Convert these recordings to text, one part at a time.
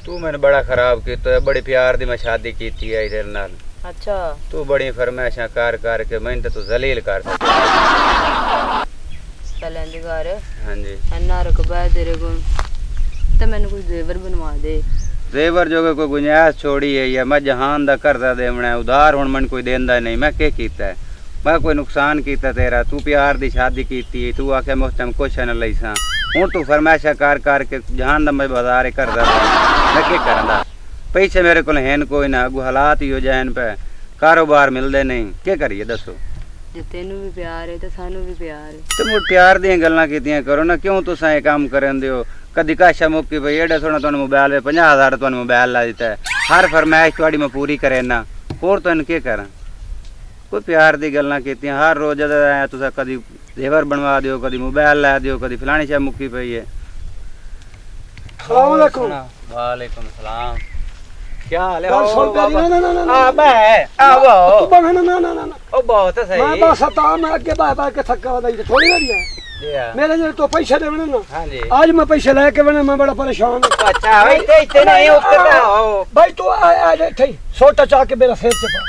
तू मैंने बड़ा खराब किया, बड़ी प्यार दी मैं शादी की थी तेरे नाल। अच्छा तू बड़ी फरमाइशां कर के मैंने तो जलील कर सकता। चलें घर। हाँ जी इन्ना रकबा है तेरे को तो मैंने कुछ जेवर बनवा दे। जेवर जो कोई गुंजाइश छोड़ी है या मैं जहान दा करदा देवना उधार हुण मन कोई देंदा नहीं। मैं के कीता है? मैं कोई नुकसान किया तेरा? तू प्यार दी शादी की, तू आखे मुझसे कुछ न लई सा। हूँ तू फरमाइशा कर के जहान दा मैं बाजार करदा मैं के करदा? पैसे मेरे को हैं कोई ना, अगू हालात ही हो जाए पे कारोबार मिलते नहीं, के करिए दसो। जे तेनू भी प्यार है तो सानू भी प्यार है। तो मुझ प्यार दी गल्लां कीतियां करो ना, क्यों तुस ये काम करन दियो? कदी काशा मुक्की भाई एडा सोना तुहानू मोबाइल 50,000 तुहानू मोबाइल ला दिता है, हर फरमाइश तुहाडी मैं पूरी करे ना, होर तो इन के करा? कोई प्यार दी गल्लां कीतियां हर रोज जद आया तुसा कदी जेवर बनवा दियो, कदी मोबाइल ला दियो, कदी फलानी शा मुक्की पई है। अस्सलाम वालेकुम। वालेकुम सलाम। क्या हाल है? बहुत सही। मैं बस आता मैं आगे बाय के थका हुआ थोड़ी देर है मेरे जो तो पैसे देने ना। हाँ जी आज मैं पैसे लेके बने मैं बड़ा परेशान हूं। अच्छा भाई ते इतने नहीं उतरता हो भाई तू आ थे सोटा चा के मेरा सिर च पा।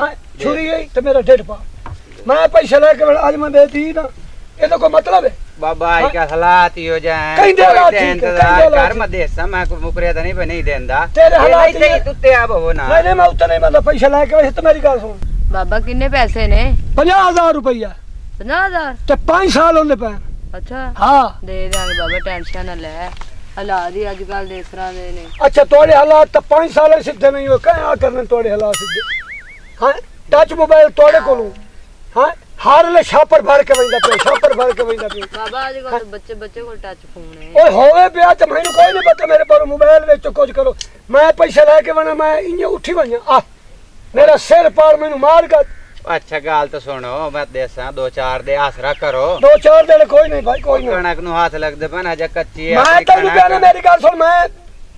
हां छुरी गई तो मेरा डेढ़ पा। मैं पैसे लेके बने आज मैं दे दी ना, ये तो कोई मतलब है? बाबा का हालात ही हो जाए कहीं दे हालात इंतजार कर मत दे मैं को मुकरिया तो नहीं नहीं देंदा तेरे हालात नहीं तू ते अब हो ना। नहीं मैं उतना नहीं मतलब पैसे लेके वैसे तो मेरी गल सुन। बाबा किन्ने पैसे ने? 50,000 रुपया। 50,000 ते 5 साल होंदे पे। अच्छा हां दे देंगे बाबा, टेंशन ना ले। हालात ही आजकल देस तरह दे ने। अच्छा तोड़े हालात तो 5 साल सीधे नहीं हो क्या करने तोड़े हालात सीधे? हाँ टच मोबाइल तोड़े को हाँ हार ले छापर भर के वंदा पे छापर भर के वंदा पे। बाबा आजकल तो बच्चे को टच फोन है। ओए होवे पे आज मैनू कोई नहीं पता मेरे पर मोबाइल में तो कुछ करो। मैं पैसे लेके वना मैं इने उठी वना आ मेरा सिर पार मैनू मार कर। अच्छा गाल तो सुनो मैं देसा 2-4 दे आसरा करो। 2-4 दिन कोई नहीं भाई कोई नहीं। कणक नु हाथ लग दे पन अजा कच्ची है। मैं तेनू कहना मेरी गल सुन मैं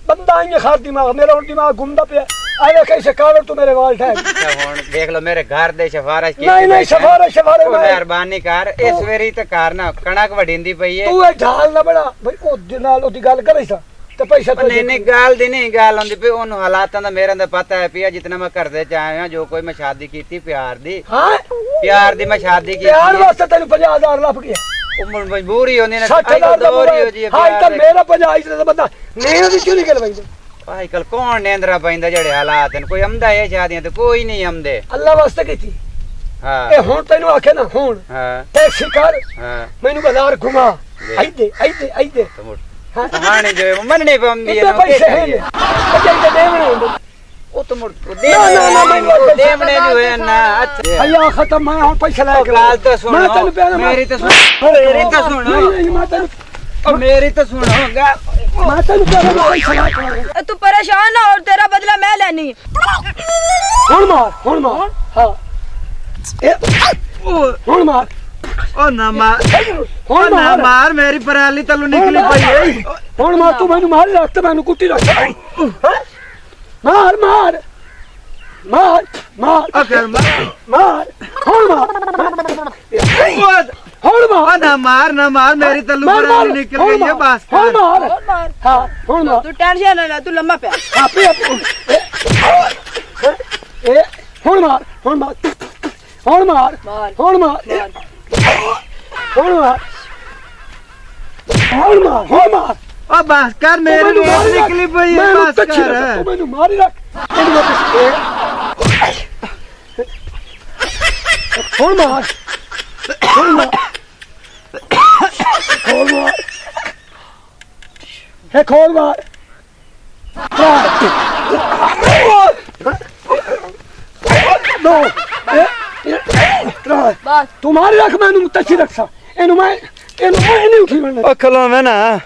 बंदा इने खार दिमाग मेरा दिमाग घूमदा पे आवे कैसे कावर तू मेरे वाल ठहर। अच्छा हुन देख लो मेरे घर दे सिफारिश की। नहीं सिफारिश मेहरबानी कर इस वेरी ते कर ना कणक वडिंदी पई है। तू ए झाल ना बड़ा भाई ओ नाल ओदी गल करे सा ते पैसा तो नहीं गाल दी नहीं गाल होंदी पे ओनु हालातां दा मेरे दा पता है पिया जितना मैं कर दे चाहे जो कोई मैं शादी कीती प्यार दी। हां प्यार दी मैं शादी की प्यार वास्ते तेनु 50,000 लप गया। उम्र मजबूरी होनी ना 60,000 दौरी हो जी। हां तो मेरा 50 इस बंदा नहीं दी क्यों निकल वंदे? भाई कल कौन नेंद्रा पैंदा जड़े हालात हैं कोई अमदा है शादियां तो कोई नहीं अमदे। अल्लाह वास्ते कीती। हां ए हुन तेनु आखे ना हुन हां टैक्सी कर। हां मैनू बाजार घुमा आई दे हां कहानी जो मन नहीं पमदी है पैसे हैं अच्छा देवने ओ तो मुड़ दे देवने जो है ना। अच्छा भैया खत्म मैं हुन पैसे लेके गाल तो सुनो मैं तेनु प्यार मेरी तो सुनो नहीं मैं तेनु और मेरी तो सुनो मैं तेनु प्यार पैसे लेके तू परेशान ना और तेरा बदला मैं लेनी। हुन मार हां ए हुन मार ओ ना मार हुन ना मार मेरी पराली तलू निकली पई है। हुन मार तू मैनू मार रख मैनू कुट्टी रख हैं मार अगर मार हुन मार ना मार मेरी तलू पराली निकल गई है बस हुन मार हां हुन मार तू टेंशन ना ले, तू लम्बा पे हां पे ए हुन मार हुन मार ओ बस कर मेरी नींद निकली पई है बस कर तू मैनू मार रख हुन मार है खोल मार दो बस तुम्हारी रख मैनू तची रखसा एनु मैं नहीं उठी बनने। ओ खलो मैं ना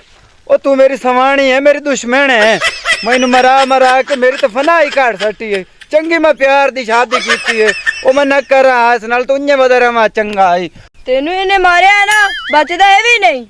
ओ तू मेरी सवाणी है मेरी दुश्मन है मैनू मरा के मेरी तो फनाई काट सटी है। चंगी मैं प्यार दी शादी कीती है ओ मैं न करा इस नाल तू इन्ने बदरा मैं चंगा आई तेनू इन्हें मारे है ना बचदा है भी नहीं।